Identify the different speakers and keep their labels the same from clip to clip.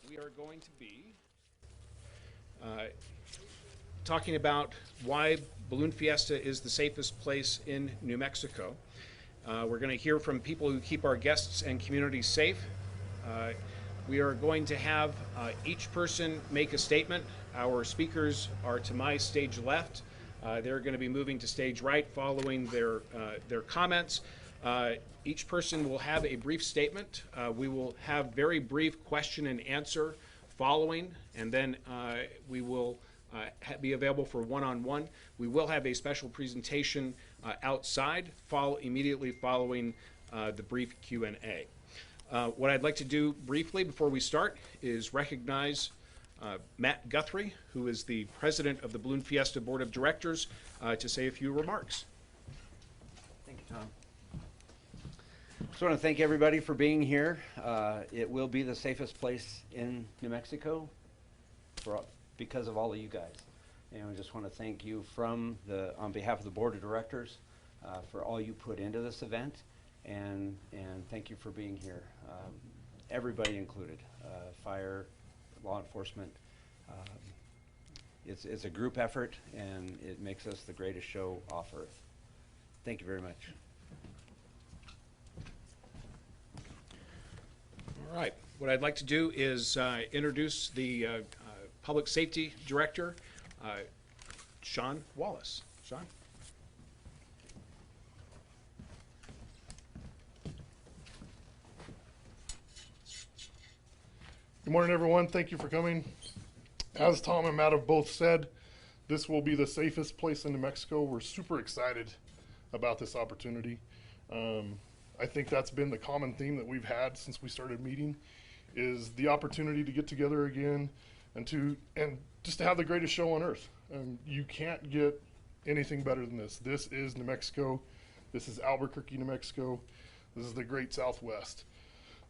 Speaker 1: We are going to be talking about why Balloon Fiesta is the safest place in New Mexico. We're going to hear from people who keep our guests and communities safe. We are going to have each person make a statement. Our speakers are to my stage left. They're going to be moving to stage right following their comments. Each person will have a brief statement. We will have very brief question and answer following, and then we will be available for one-on-one. We will have a special presentation outside immediately following the brief Q&A. What I'd like to do briefly before we start is recognize Matt Guthrie, who is the president of the Balloon Fiesta Board of Directors, to say a few remarks.
Speaker 2: Thank you, Tom. Just want to thank everybody for being here. It will be the safest place in New Mexico because of all of you guys. And we just want to thank you on behalf of the Board of Directors for all you put into this event, and thank you for being here. Everybody included, fire, law enforcement. It's a group effort, and it makes us the greatest show off earth. Thank you very much.
Speaker 1: All right. What I'd like to do is introduce the Public Safety Director, Sean Wallace. Sean?
Speaker 3: Good morning, everyone. Thank you for coming. As Tom and Matt have both said, this will be the safest place in New Mexico. We're super excited about this opportunity. I think that's been the common theme that we've had since we started meeting, is the opportunity to get together again and just to have the greatest show on earth. You can't get anything better than this. This is New Mexico. This is Albuquerque, New Mexico. This is the Great Southwest.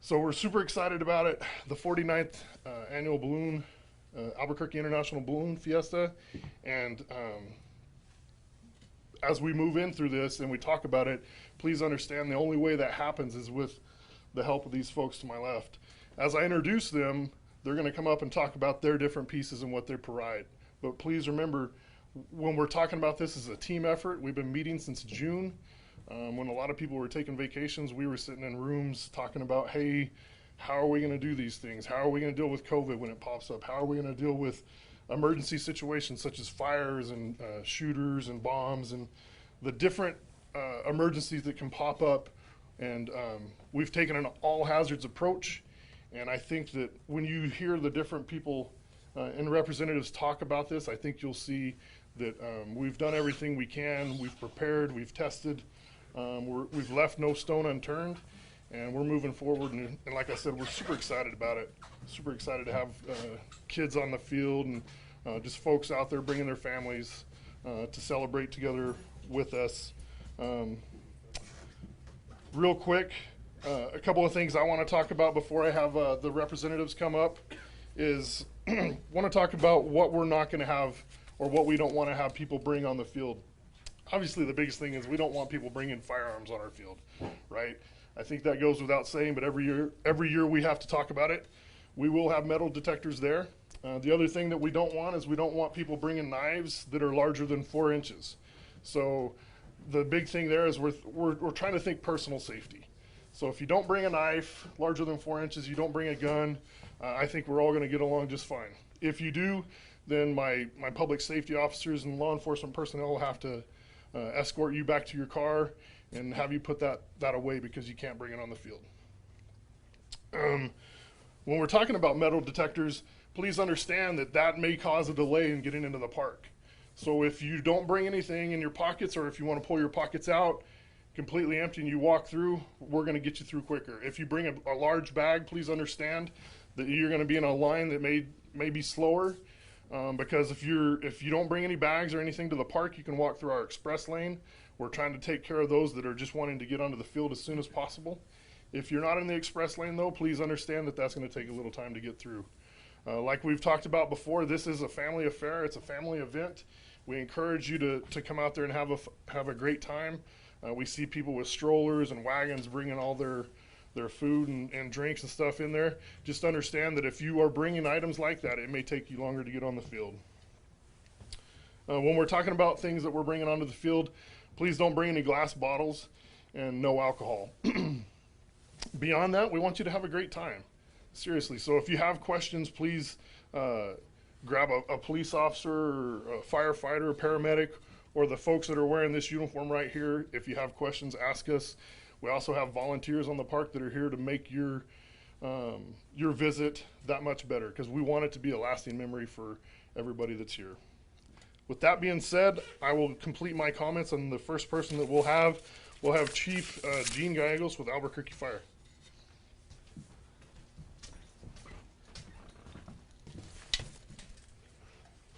Speaker 3: So we're super excited about it. The 49th annual Albuquerque International Balloon Fiesta. And as we move in through this and we talk about it, please understand the only way that happens is with the help of these folks to my left. As I introduce them, they're going to come up and talk about their different pieces and what they provide. But please remember, when we're talking about this as a team effort, we've been meeting since June. When a lot of people were taking vacations, we were sitting in rooms talking about, hey, how are we going to do these things? How are we going to deal with COVID when it pops up? How are we going to deal with emergency situations such as fires and shooters and bombs and the different emergencies that can pop up? And we've taken an all hazards approach. And I think that when you hear the different people and representatives talk about this, I think you'll see that we've done everything we can. We've prepared, we've tested, we've left no stone unturned, and we're moving forward. And like I said, we're super excited about it. Super excited to have kids on the field and just folks out there bringing their families to celebrate together with us. Real quick, a couple of things I want to talk about before I have the representatives come up is want to talk about what we're not going to have or what we don't want to have people bring on the field. Obviously, the biggest thing is we don't want people bringing firearms on our field, right? I think that goes without saying, but every year we have to talk about it. We will have metal detectors there. The other thing that we don't want is we don't want people bringing knives that are larger than 4 inches. So the big thing there is we're trying to think personal safety. So if you don't bring a knife larger than 4 inches, you don't bring a gun, I think we're all going to get along just fine. If you do, then my public safety officers and law enforcement personnel will have to escort you back to your car and have you put that away because you can't bring it on the field. When we're talking about metal detectors, please understand that may cause a delay in getting into the park. So if you don't bring anything in your pockets, or if you want to pull your pockets out completely empty and you walk through, we're going to get you through quicker. If you bring a large bag, please understand that you're going to be in a line that may be slower. Because if you don't bring any bags or anything to the park, you can walk through our express lane. We're trying to take care of those that are just wanting to get onto the field as soon as possible. If you're not in the express lane, though, please understand that that's going to take a little time to get through. Like we've talked about before, this is a family affair. It's a family event. We encourage you to come out there and have a great time. We see people with strollers and wagons bringing all their their food and drinks and stuff in there. Just understand that if you are bringing items like that, it may take you longer to get on the field. When we're talking about things that we're bringing onto the field, please don't bring any glass bottles and no alcohol. Beyond that, we want you to have a great time. Seriously. So if you have questions, please grab a police officer or a firefighter, a paramedic, or the folks that are wearing this uniform right here. If you have questions, ask us. We also have volunteers on the park that are here to make your visit that much better, because we want it to be a lasting memory for everybody that's here. With that being said, I will complete my comments on the first person that we'll have. We'll have Chief Gene Gallegos with Albuquerque Fire.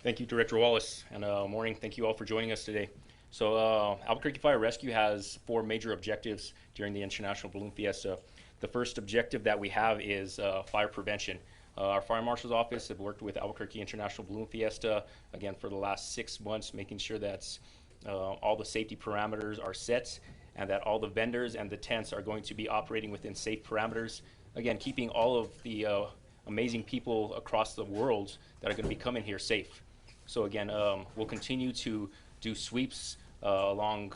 Speaker 4: Thank you, Director Wallace, and morning. Thank you all for joining us today. So Albuquerque Fire Rescue has 4 major objectives during the International Balloon Fiesta. The first objective that we have is fire prevention. Our Fire Marshal's Office have worked with Albuquerque International Balloon Fiesta, again, for the last 6 months, making sure that all the safety parameters are set and that all the vendors and the tents are going to be operating within safe parameters. Again, keeping all of the amazing people across the world that are going to be coming here safe. So again, we'll continue to do sweeps along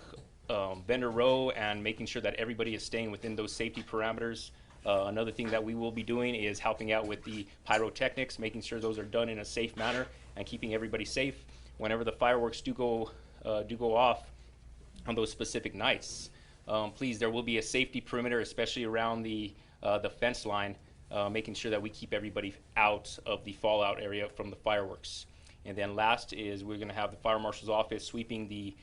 Speaker 4: vendor row and making sure that everybody is staying within those safety parameters. Another thing that we will be doing is helping out with the pyrotechnics, making sure those are done in a safe manner and keeping everybody safe whenever the fireworks do go off on those specific nights. Please, there will be a safety perimeter, especially around the fence line, making sure that we keep everybody out of the fallout area from the fireworks. And then last is we're going to have the Fire Marshal's Office sweeping the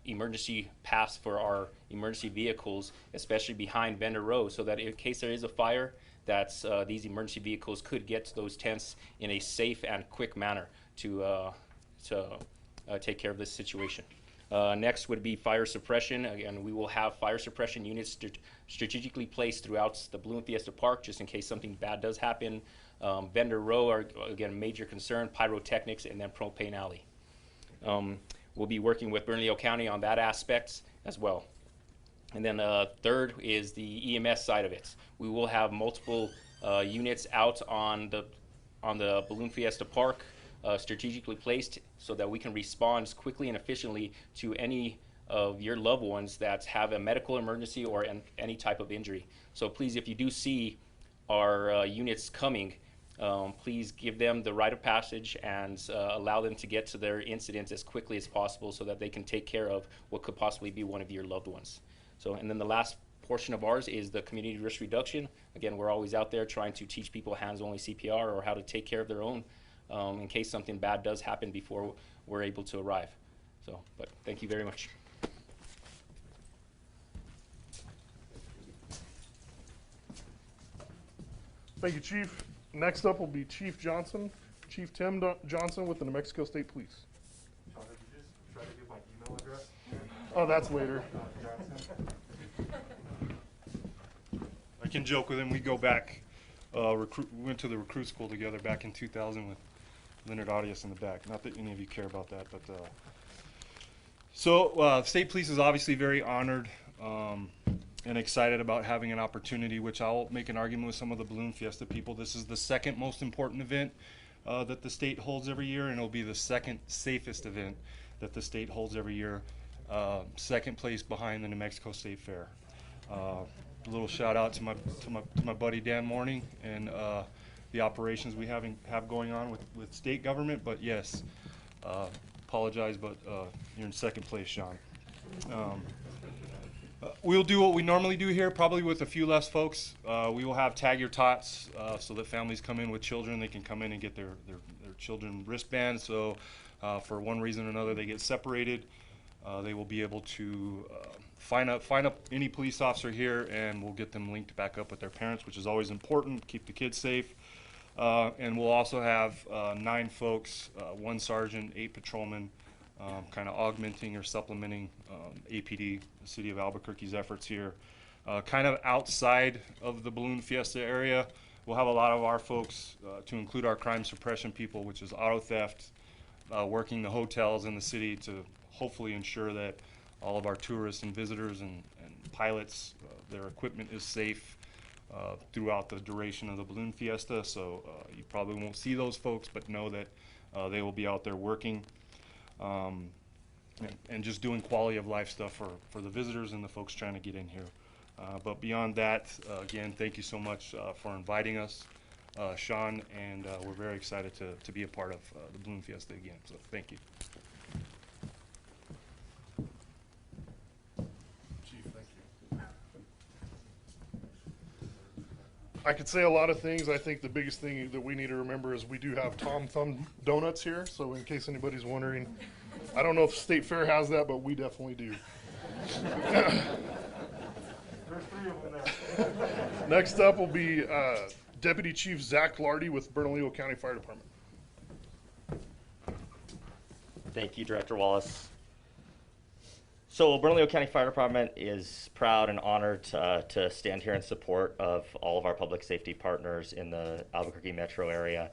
Speaker 4: emergency paths for our emergency vehicles, especially behind vendor row, so that in case there is a fire, that's these emergency vehicles could get to those tents in a safe and quick manner to take care of this situation. Next would be fire suppression. Again, we will have fire suppression units strategically placed throughout the Balloon Fiesta Park, just in case something bad does happen. Vendor row are, again, a major concern, pyrotechnics, and then propane alley. We'll be working with Bernalillo County on that aspect as well. And then third is the EMS side of it. We will have multiple units out on the Balloon Fiesta Park, strategically placed so that we can respond quickly and efficiently to any of your loved ones that have a medical emergency or any type of injury. So please, if you do see our units coming, please give them the rite of passage and allow them to get to their incidents as quickly as possible so that they can take care of what could possibly be one of your loved ones. So, and then the last portion of ours is the community risk reduction. Again, we're always out there trying to teach people hands-only CPR or how to take care of their own in case something bad does happen before we're able to arrive. So, but thank you very much.
Speaker 3: Thank you, Chief. Next up will be Chief Johnson, Chief Tim Johnson with the New Mexico State Police.
Speaker 5: Sean, did you just try to give my email address?
Speaker 3: Oh, that's later.
Speaker 5: I can joke with him. We go back, we went to the recruit school together back in 2000 with Leonard Audius in the back. Not that any of you care about that, but so State Police is obviously very honored and excited about having an opportunity, which I'll make an argument with some of the Balloon Fiesta people. This is the second most important event that the state holds every year, and it'll be the second safest event that the state holds every year. Second place behind the New Mexico State Fair. A little shout out to my buddy Dan Morning and the operations we have going on with state government. But yes, apologize, but you're in second place, Sean. We'll do what we normally do here, probably with a few less folks. We will have tag your tots so that families come in with children. They can come in and get their children wristbands. So for one reason or another, they get separated. They will be able to find up any police officer here, and we'll get them linked back up with their parents, which is always important. Keep the kids safe. And we'll also have 9 folks, 1 sergeant, 8 patrolmen, kind of augmenting or supplementing APD, the city of Albuquerque's efforts here. Kind of outside of the Balloon Fiesta area, we'll have a lot of our folks, to include our crime suppression people, which is auto theft, working the hotels in the city to hopefully ensure that all of our tourists and visitors and pilots, their equipment is safe. throughout the duration of the Balloon Fiesta. So you probably won't see those folks, but know that they will be out there working and just doing quality of life stuff for the visitors and the folks trying to get in here. But beyond that, again, thank you so much for inviting us, Sean, and we're very excited to be a part of the Balloon Fiesta again. So thank you.
Speaker 3: Chief, thank you. I could say a lot of things. I think the biggest thing that we need to remember is we do have Tom Thumb Donuts here. So in case anybody's wondering, I don't know if State Fair has that, but we definitely do.
Speaker 5: There's 3 of them there.
Speaker 3: Next up will be Deputy Chief Zach Lardy with Bernalillo County Fire Department.
Speaker 6: Thank you, Director Wallace. So Bernalillo County Fire Department is proud and honored to stand here in support of all of our public safety partners in the Albuquerque metro area.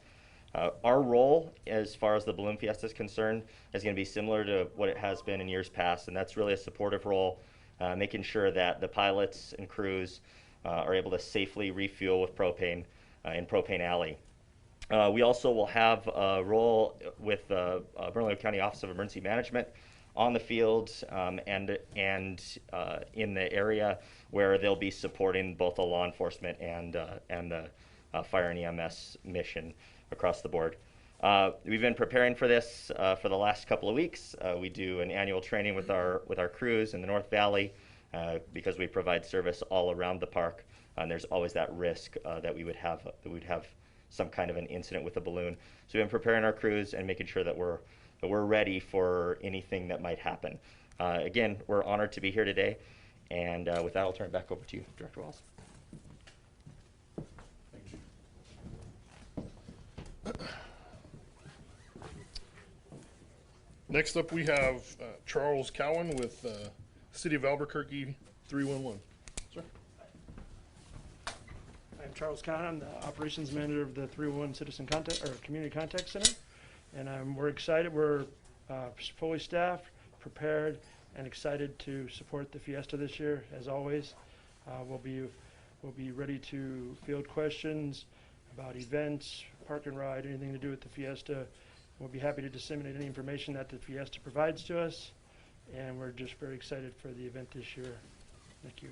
Speaker 6: Our role, as far as the Balloon Fiesta is concerned, is going to be similar to what it has been in years past, and that's really a supportive role, making sure that the pilots and crews are able to safely refuel with propane in Propane Alley. We also will have a role with the Bernalillo County Office of Emergency Management on the field and in the area where they'll be supporting both the law enforcement and the fire and EMS mission across the board. We've been preparing for this for the last couple of weeks. We do an annual training with our crews in the North Valley because we provide service all around the park, and there's always that risk that we'd have some kind of an incident with a balloon. So we've been preparing our crews and making sure that we're ready for anything that might happen. Again, we're honored to be here today, and with that, I'll turn it back over to you, Director Wallace.
Speaker 3: Next up, we have Charles Cowan with City of Albuquerque 311. Sir?
Speaker 7: I'm Charles Cowan. I'm the operations manager of the 311 Citizen Contact or Community Contact Center, and we're excited. We're fully staffed, prepared, and excited to support the Fiesta this year. As always, we'll be ready to field questions about events, park and ride, anything to do with the Fiesta. We'll be happy to disseminate any information that the Fiesta provides to us, and we're just very excited for the event this year. Thank you.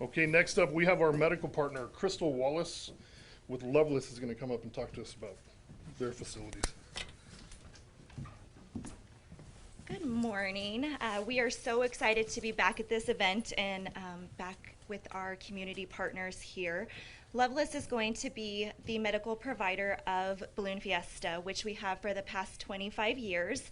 Speaker 3: Okay, next up, we have our medical partner, Crystal Wallace with Loveless, is going to come up and talk to us about their facilities.
Speaker 8: Good morning. We are so excited to be back at this event and back with our community partners here. Loveless is going to be the medical provider of Balloon Fiesta, which we have for the past 25 years.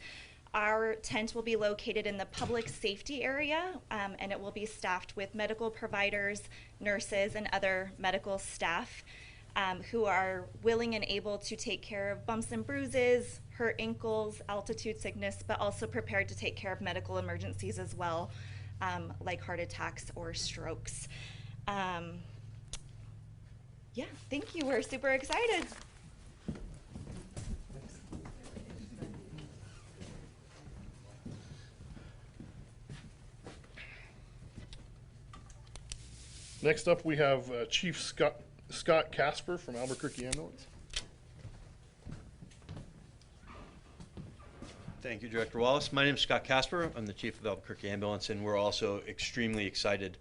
Speaker 8: Our tent will be located in the public safety area, and it will be staffed with medical providers, nurses, and other medical staff who are willing and able to take care of bumps and bruises, hurt ankles, altitude sickness, but also prepared to take care of medical emergencies as well, like heart attacks or strokes. Yeah, thank you. We're super excited.
Speaker 3: Next up, we have Chief Scott Casper from Albuquerque Ambulance.
Speaker 9: Thank you, Director Wallace. My name is Scott Casper. I'm the Chief of Albuquerque Ambulance, and we're also extremely excited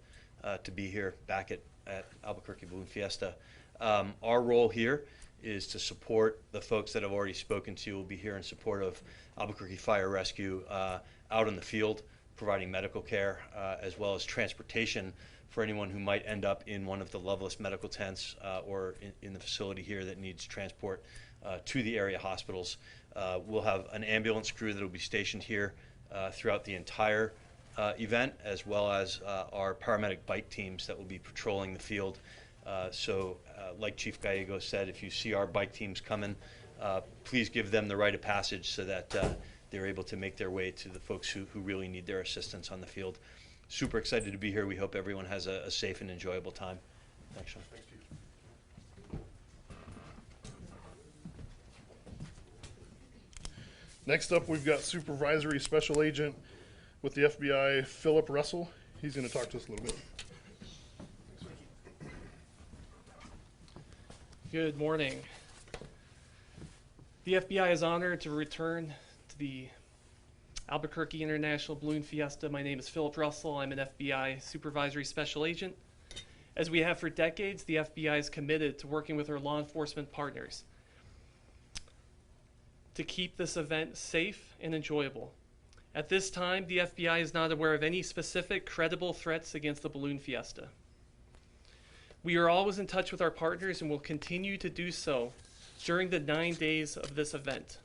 Speaker 9: to be here back at Albuquerque Balloon Fiesta. Our role here is to support the folks that I've already spoken to. We'll be here in support of Albuquerque Fire Rescue out in the field, providing medical care as well as transportation for anyone who might end up in one of the Loveless medical tents or in the facility here that needs transport to the area hospitals. We'll have an ambulance crew that will be stationed here throughout the entire event, as well as our paramedic bike teams that will be patrolling the field. Like Chief Gallegos said, if you see our bike teams coming, please give them the rite of passage so that they're able to make their way to the folks who really need their assistance on the field. Super excited to be here. We hope everyone has a safe and enjoyable time. Thanks, Sean.
Speaker 3: Thanks, Chief. Next up, we've got Supervisory Special Agent with the FBI, Philip Russell. He's going to talk to us a little bit.
Speaker 10: Good morning. The FBI is honored to return to the Albuquerque International Balloon Fiesta. My name is Philip Russell. I'm an FBI Supervisory Special Agent. As we have for decades, the FBI is committed to working with our law enforcement partners to keep this event safe and enjoyable. At this time, the FBI is not aware of any specific credible threats against the Balloon Fiesta. We are always in touch with our partners and will continue to do so during the 9 days of this event.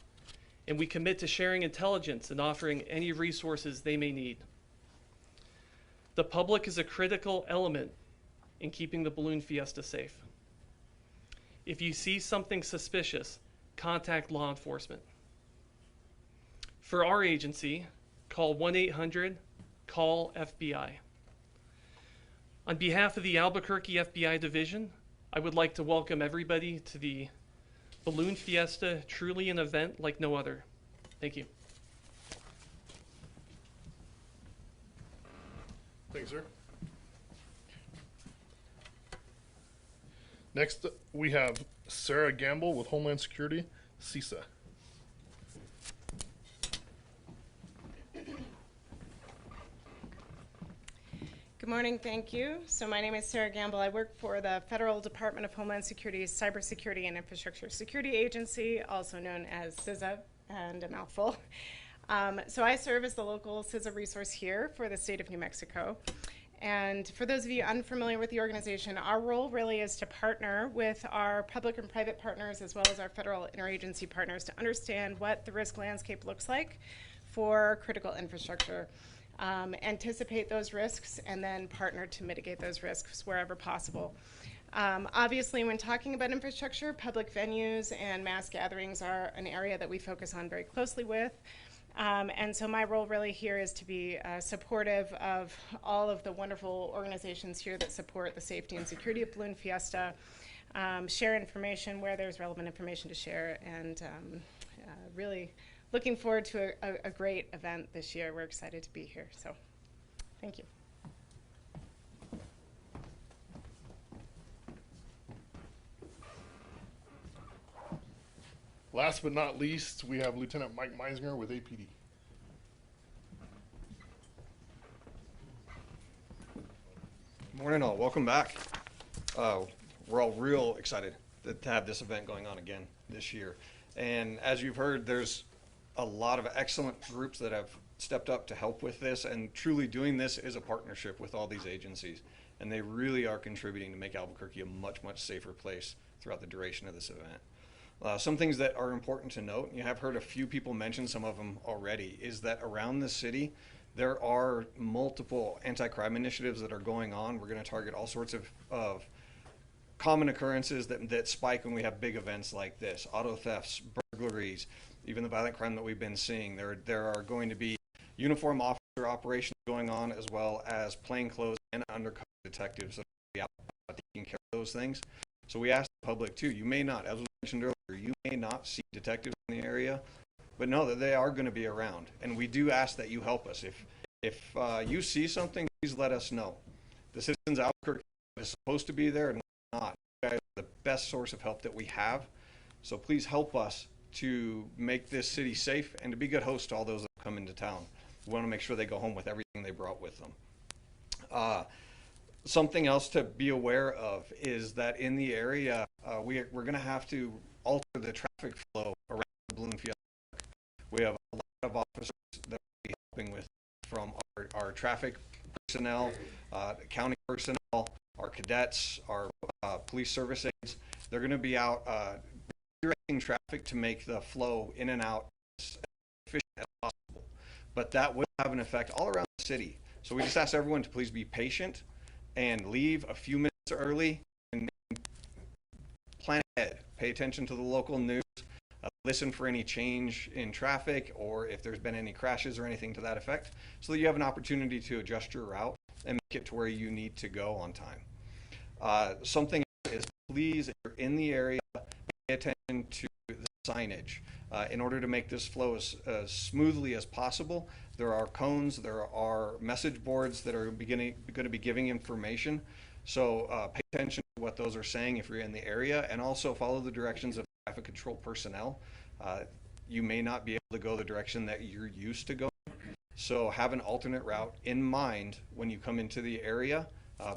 Speaker 10: And we commit to sharing intelligence and offering any resources they may need. The public is a critical element in keeping the Balloon Fiesta safe. If you see something suspicious, contact law enforcement. For our agency, call 1-800-CALL-FBI. On behalf of the Albuquerque FBI Division, I would like to welcome everybody to the Balloon Fiesta, truly an event like no other. Thank you.
Speaker 3: Thanks, sir. Next, we have Sarah Gamble with Homeland Security, CISA.
Speaker 11: Good morning, thank you. So my name is Sarah Gamble. I work for the Federal Department of Homeland Security's Cybersecurity and Infrastructure Security Agency, also known as CISA, and a mouthful. So I serve as the local CISA resource here for the state of New Mexico. And for those of you unfamiliar with the organization, our role really is to partner with our public and private partners as well as our federal interagency partners to understand what the risk landscape looks like for critical infrastructure. Anticipate those risks and then partner to mitigate those risks wherever possible. Obviously, when talking about infrastructure, public venues and mass gatherings are an area that we focus on very closely with. And so my role really here is to be supportive of all of the wonderful organizations here that support the safety and security of Balloon Fiesta, share information where there's relevant information to share, and really looking forward to a great event this year. We're excited to be here, so thank you.
Speaker 3: Last but not least, we have Lieutenant Mike Meisner with APD.
Speaker 12: Morning all, welcome back. We're all real excited to have this event going on again this year. And as you've heard, there's a lot of excellent groups that have stepped up to help with this, and truly doing this is a partnership with all these agencies. And they really are contributing to make Albuquerque a much, much safer place throughout the duration of this event. Some things that are important to note, you have heard a few people mention some of them already, is that around the city, there are multiple anti-crime initiatives that are going on. We're going to target all sorts of common occurrences that spike when we have big events like this. Auto thefts, burglaries, even the violent crime that we've been seeing. There are going to be uniform officer operations going on, as well as plainclothes and undercover detectives that will be out taking care of those things. So we ask the public too, you may not, as was mentioned earlier, you may not see detectives in the area, but know that they are going to be around. And we do ask that you help us. If you see something, please let us know. The Citizens Albuquerque is supposed to be there and not. You guys are the best source of help that we have. So please help us to make this city safe and to be good hosts to all those that come into town. We want to make sure they go home with everything they brought with them. Something else to be aware of is that in the area, we're going to have to alter the traffic flow around the Balloon Fiesta. We have a lot of officers that we'll be helping with, from our traffic personnel, county personnel, our cadets, our police service aides. They're going to be out directing traffic to make the flow in and out as efficient as possible. But that will have an effect all around the city. So we just ask everyone to please be patient and leave a few minutes early and plan ahead. Pay attention to the local news. Listen for any change in traffic, or if there's been any crashes or anything to that effect, so that you have an opportunity to adjust your route and make it to where you need to go on time. Something else is, please, if you're in the area, pay attention to the signage. In order to make this flow as smoothly as possible, there are cones, there are message boards that are going to be giving information. So pay attention to what those are saying if you're in the area, and also follow the directions of traffic control personnel. You may not be able to go the direction that you're used to going. So have an alternate route in mind when you come into the area,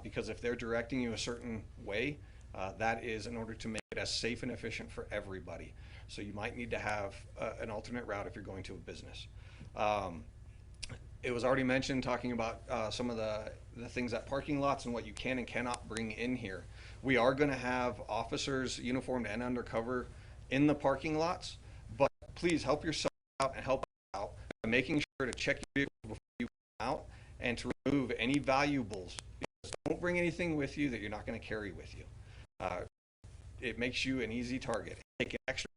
Speaker 12: because if they're directing you a certain way, that is in order to make it as safe and efficient for everybody. So you might need to have an alternate route if you're going to a business. It was already mentioned talking about some of the things at parking lots and what you can and cannot bring in here. We are going to have officers, uniformed and undercover, in the parking lots, but please help yourself out and help out by making sure to check your vehicle before you come out and to remove any valuables. Because don't bring anything with you that you're not going to carry with you. It makes you an easy target. Take an extra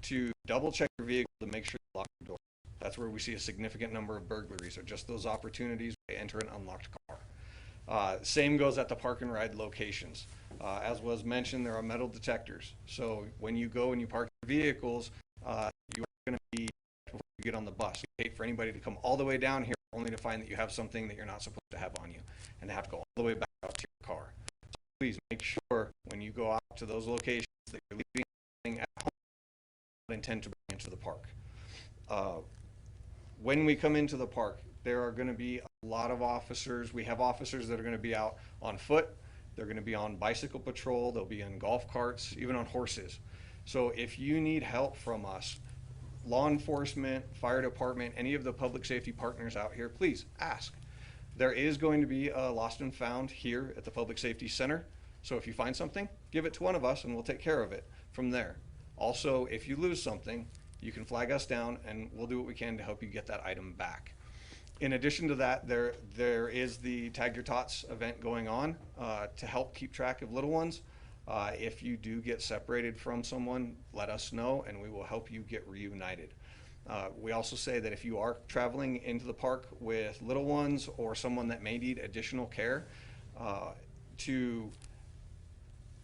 Speaker 12: to double check your vehicle to make sure you lock your door. That's where we see a significant number of burglaries, or just those opportunities to enter an unlocked car. Same goes at the park and ride locations. As was mentioned, there are metal detectors. So when you go and you park your vehicles, you are going to be, before you get on the bus. You hate for anybody to come all the way down here only to find that you have something that you're not supposed to have on you, and to have to go all the way back out to your car. So please make sure when you go out to those locations that you're leaving anything at home that you intend to bring into the park. When we come into the park, there are going to be a lot of officers. We have officers that are going to be out on foot. They're going to be on bicycle patrol. They'll be in golf carts, even on horses. So if you need help from us, law enforcement, fire department, any of the public safety partners out here, please ask. There is going to be a lost and found here at the Public Safety Center. So if you find something, give it to one of us and we'll take care of it from there. Also, if you lose something, you can flag us down and we'll do what we can to help you get that item back. In addition to that, there is the Tag Your Tots event going on to help keep track of little ones. If you do get separated from someone, let us know and we will help you get reunited. We also say that if you are traveling into the park with little ones or someone that may need additional care, to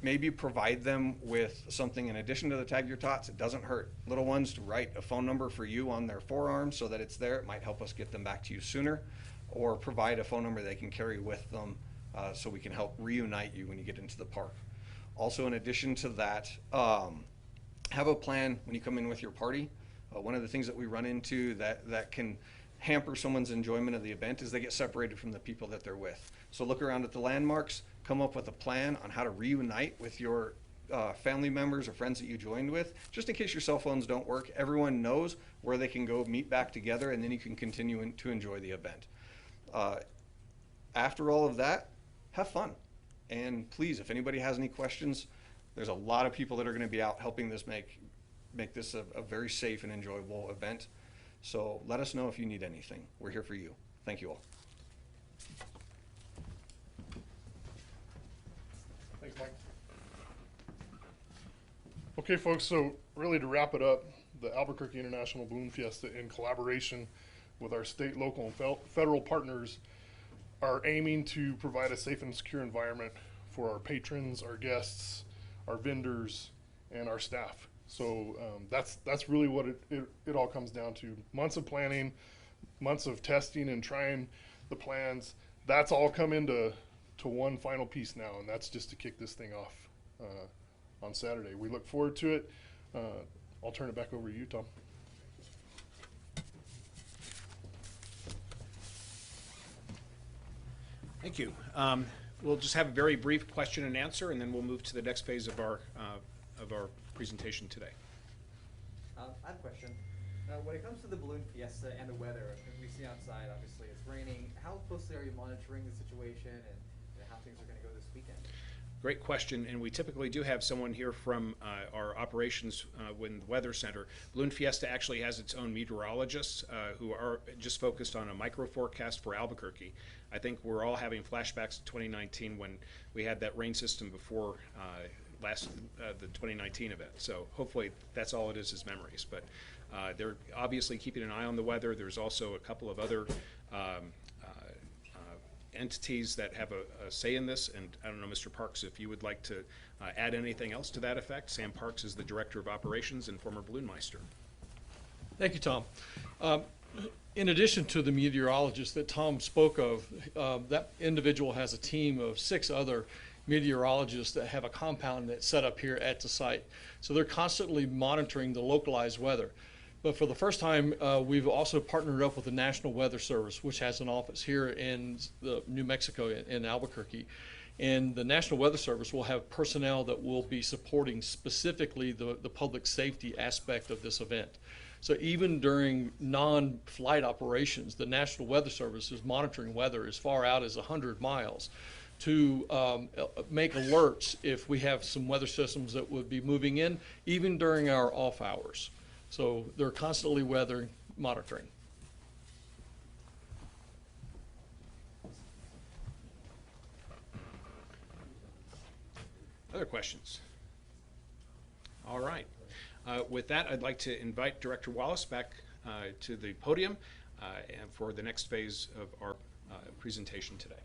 Speaker 12: maybe provide them with something in addition to the Tag Your Tots. It doesn't hurt. Little ones to write a phone number for you on their forearm so that it's there. It might help us get them back to you sooner, or provide a phone number they can carry with them so we can help reunite you when you get into the park. Also, in addition to that, have a plan when you come in with your party. One of the things that we run into that can hamper someone's enjoyment of the event is they get separated from the people that they're with. So look around at the landmarks, come up with a plan on how to reunite with your family members or friends that you joined with. Just in case your cell phones don't work, everyone knows where they can go meet back together, and then you can continue to enjoy the event. After all of that, have fun. And please, if anybody has any questions, there's a lot of people that are going to be out helping this make this a very safe and enjoyable event. So let us know if you need anything. We're here for you. Thank you all.
Speaker 3: Thanks, Mike. Okay, folks, so really to wrap it up, the Albuquerque International Balloon Fiesta, in collaboration with our state, local, and federal partners, are aiming to provide a safe and secure environment for our patrons, our guests, our vendors, and our staff. So that's really what it all comes down to. Months of planning, months of testing and trying the plans. That's all come into one final piece now, and that's just to kick this thing off on Saturday. We look forward to it. I'll turn it back over to you, Tom.
Speaker 1: Thank you. We'll just have a very brief question and answer, and then we'll move to the next phase of our presentation today.
Speaker 13: I have a question. When it comes to the Balloon Fiesta and the weather, as we see outside, obviously it's raining, how closely are you monitoring the situation and how things are going to go this weekend?
Speaker 1: Great question, and we typically do have someone here from our operations with the Weather Center. Balloon Fiesta actually has its own meteorologists who are just focused on a micro forecast for Albuquerque. I think we're all having flashbacks to 2019 when we had that rain system before the 2019 event. So hopefully that's all it is memories. But they're obviously keeping an eye on the weather. There's also a couple of other entities that have a say in this, and I don't know, Mr. Parks, if you would like to add anything else to that effect. Sam Parks is the Director of Operations and former Balloon Meister.
Speaker 14: Thank you, Tom. In addition to the meteorologist that Tom spoke of, that individual has a team of 6 other meteorologists that have a compound that's set up here at the site. So they're constantly monitoring the localized weather. But for the first time, we've also partnered up with the National Weather Service, which has an office here in New Mexico in Albuquerque. And the National Weather Service will have personnel that will be supporting specifically the public safety aspect of this event. So even during non-flight operations, the National Weather Service is monitoring weather as far out as 100 miles to make alerts if we have some weather systems that would be moving in, even during our off hours. So they're constantly weather monitoring.
Speaker 1: Other questions? All right. With that, I'd like to invite Director Wallace back to the podium and for the next phase of our presentation today.